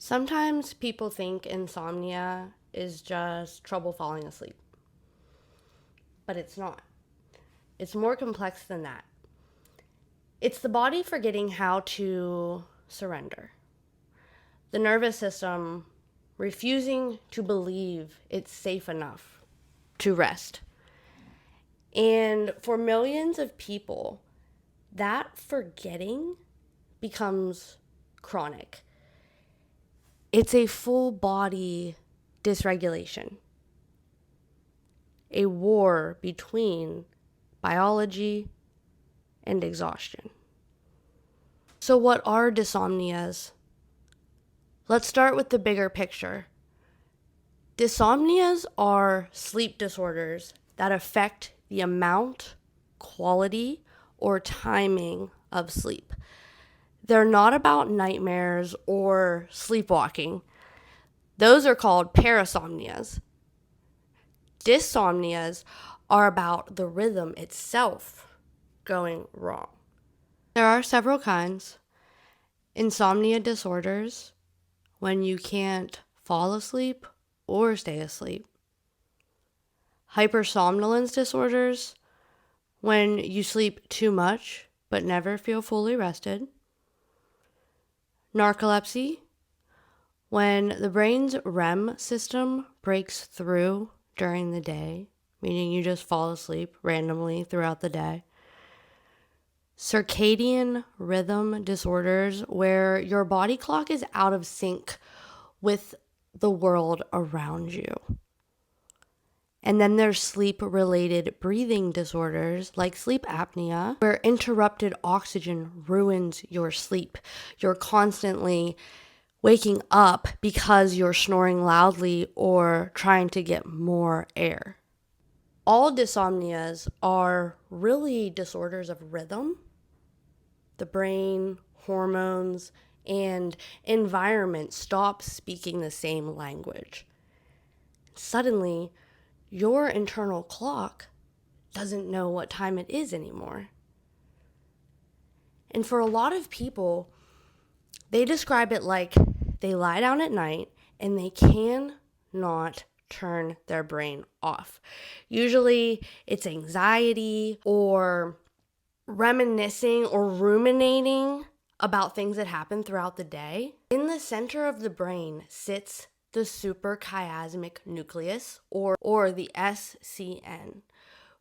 Sometimes people think insomnia is just trouble falling asleep, but it's not. It's more complex than that. It's the body forgetting how to surrender, the nervous system refusing to believe it's safe enough to rest. And for millions of people, that forgetting becomes chronic. It's a full body dysregulation, a war between biology and exhaustion. So, what are dyssomnias? Let's start with the bigger picture. Dyssomnias are sleep disorders that affect the amount, quality, or timing of sleep. They're not about nightmares or sleepwalking. Those are called parasomnias. Dyssomnias are about the rhythm itself going wrong. There are several kinds. Insomnia disorders, when you can't fall asleep or stay asleep. Hypersomnolence disorders, when you sleep too much but never feel fully rested. Narcolepsy, when the brain's REM system breaks through during the day, meaning you just fall asleep randomly throughout the day. Circadian rhythm disorders, where your body clock is out of sync with the world around you. And then there's sleep-related breathing disorders like sleep apnea, where interrupted oxygen ruins your sleep. You're constantly waking up because you're snoring loudly or trying to get more air. All dyssomnias are really disorders of rhythm. The brain, hormones, and environment stop speaking the same language. Suddenly, your internal clock doesn't know what time it is anymore. And for a lot of people, they describe it like they lie down at night and they cannot turn their brain off. Usually it's anxiety or reminiscing or ruminating about things that happen throughout the day. In the center of the brain sits the suprachiasmatic nucleus, or the SCN,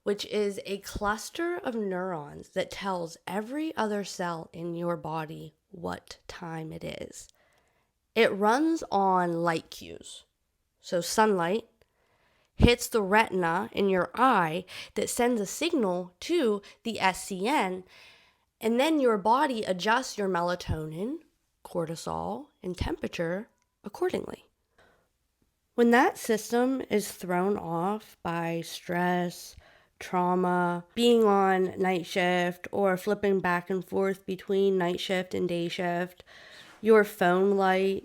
which is a cluster of neurons that tells every other cell in your body what time it is. It runs on light cues. So sunlight hits the retina in your eye that sends a signal to the SCN, and then your body adjusts your melatonin, cortisol, and temperature accordingly. When that system is thrown off by stress, trauma, being on night shift, or flipping back and forth between night shift and day shift, your phone light,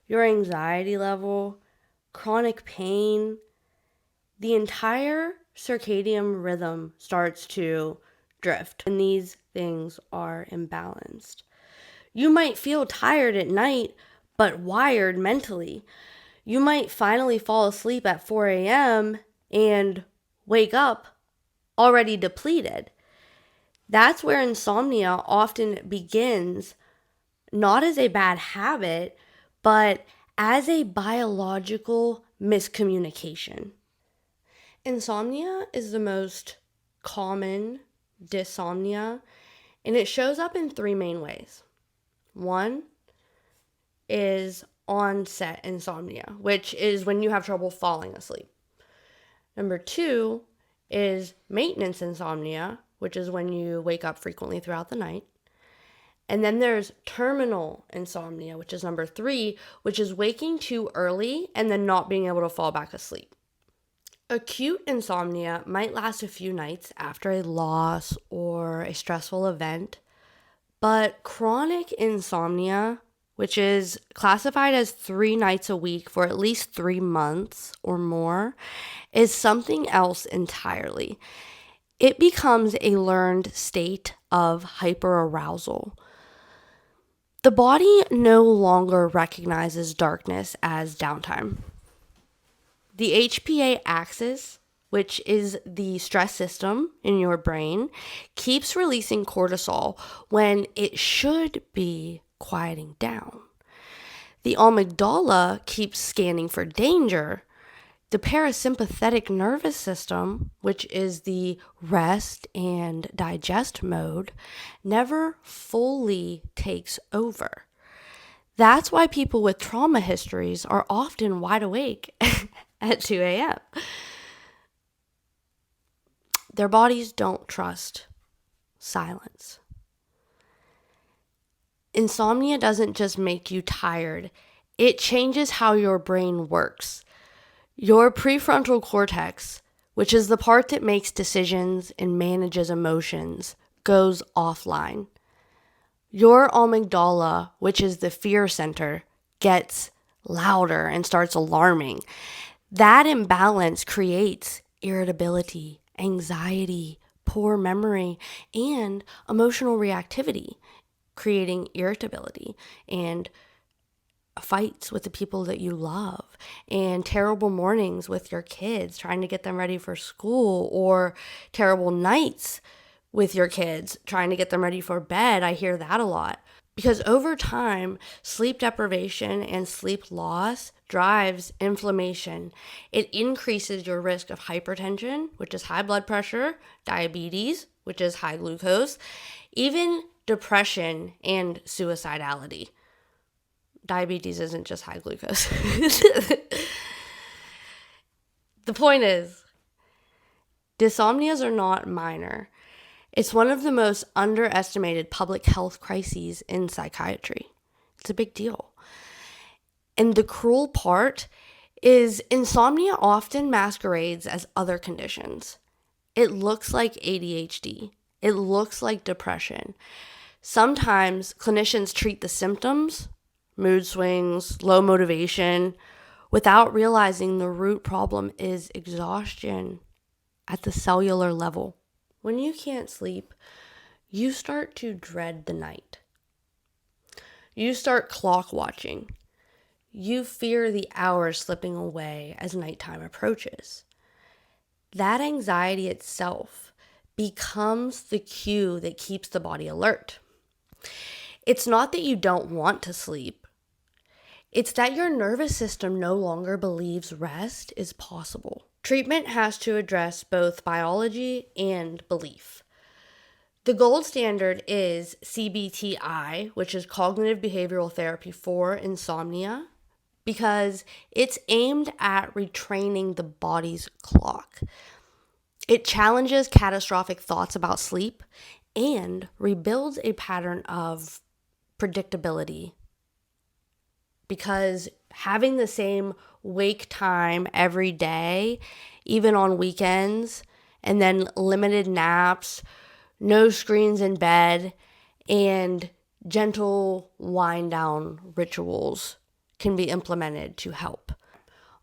your anxiety level, chronic pain, the entire circadian rhythm starts to drift when these things are imbalanced. You might feel tired at night, but wired mentally. You might finally fall asleep at 4 a.m. and wake up already depleted. That's where insomnia often begins, not as a bad habit, but as a biological miscommunication. Insomnia is the most common dyssomnia, and it shows up in three main ways. One is onset insomnia, which is when you have trouble falling asleep. Number two is maintenance insomnia, which is when you wake up frequently throughout the night. And then there's terminal insomnia, which is number three, which is waking too early and then not being able to fall back asleep. Acute insomnia might last a few nights after a loss or a stressful event, but chronic insomnia, which is classified as 3 nights a week for at least 3 months or more, is something else entirely. It becomes a learned state of hyperarousal. The body no longer recognizes darkness as downtime. The HPA axis, which is the stress system in your brain, keeps releasing cortisol when it should be quieting down. The amygdala keeps scanning for danger. The parasympathetic nervous system, which is the rest and digest mode, never fully takes over. That's why people with trauma histories are often wide awake at 2 a.m. Their bodies don't trust silence. Insomnia doesn't just make you tired, it changes how your brain works. Your prefrontal cortex, which is the part that makes decisions and manages emotions, goes offline. Your amygdala, which is the fear center, gets louder and starts alarming. That imbalance creates irritability, anxiety, poor memory, and emotional reactivity, creating irritability and fights with the people that you love, and terrible mornings with your kids trying to get them ready for school, or terrible nights with your kids trying to get them ready for bed. I hear that a lot. Because over time, sleep deprivation and sleep loss drives inflammation. It increases your risk of hypertension, which is high blood pressure, diabetes, which is high glucose, even depression and suicidality. Diabetes isn't just high glucose. The point is, dyssomnias are not minor. It's one of the most underestimated public health crises in psychiatry. It's a big deal. And the cruel part is insomnia often masquerades as other conditions. It looks like ADHD. It looks like depression. Sometimes clinicians treat the symptoms, mood swings, low motivation, without realizing the root problem is exhaustion at the cellular level. When you can't sleep, you start to dread the night. You start clock watching. You fear the hours slipping away as nighttime approaches. That anxiety itself becomes the cue that keeps the body alert. It's not that you don't want to sleep. It's that your nervous system no longer believes rest is possible. Treatment has to address both biology and belief. The gold standard is CBTI, which is cognitive behavioral therapy for insomnia, because it's aimed at retraining the body's clock. It challenges catastrophic thoughts about sleep and rebuilds a pattern of predictability, because having the same wake time every day, even on weekends, and then limited naps, no screens in bed, and gentle wind down rituals can be implemented to help.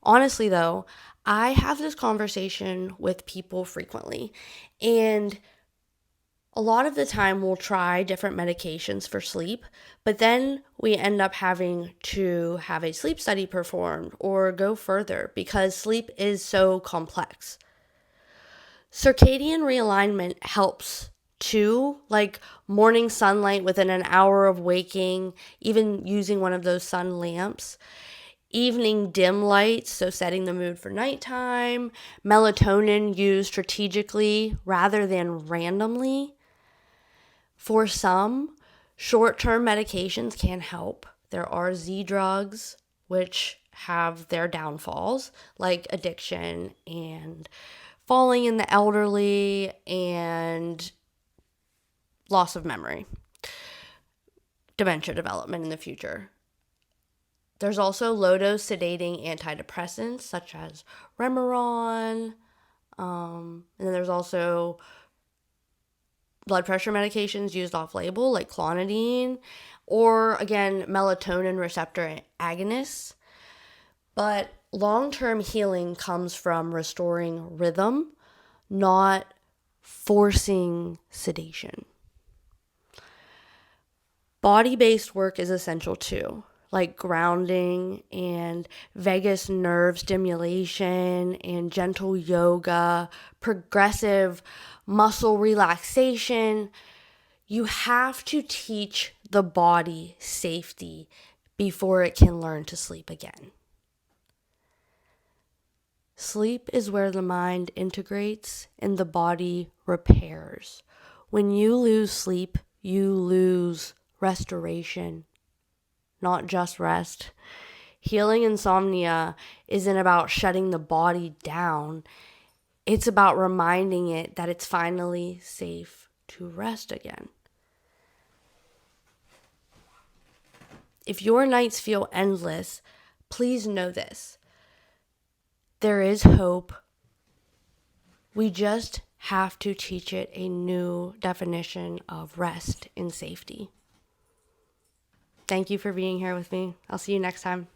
Honestly, though, I have this conversation with people frequently, and a lot of the time we'll try different medications for sleep, but then we end up having to have a sleep study performed or go further because sleep is so complex. Circadian realignment helps too, like morning sunlight within an hour of waking, even using one of those sun lamps. Evening dim lights, so setting the mood for nighttime. Melatonin used strategically rather than randomly. For some, short-term medications can help. There are Z drugs, which have their downfalls, like addiction and falling in the elderly and loss of memory, dementia development in the future. There's also low-dose sedating antidepressants such as Remeron, and then there's also blood pressure medications used off-label like clonidine, or again, melatonin receptor agonists. But long-term healing comes from restoring rhythm, not forcing sedation. Body-based work is essential too, like grounding and vagus nerve stimulation and gentle yoga, progressive muscle relaxation. You have to teach the body safety before it can learn to sleep again. Sleep is where the mind integrates and the body repairs. When you lose sleep, you lose restoration, not just rest. Healing insomnia isn't about shutting the body down. It's about reminding it that it's finally safe to rest again. If your nights feel endless, please know this. There is hope. We just have to teach it a new definition of rest and safety. Thank you for being here with me. I'll see you next time.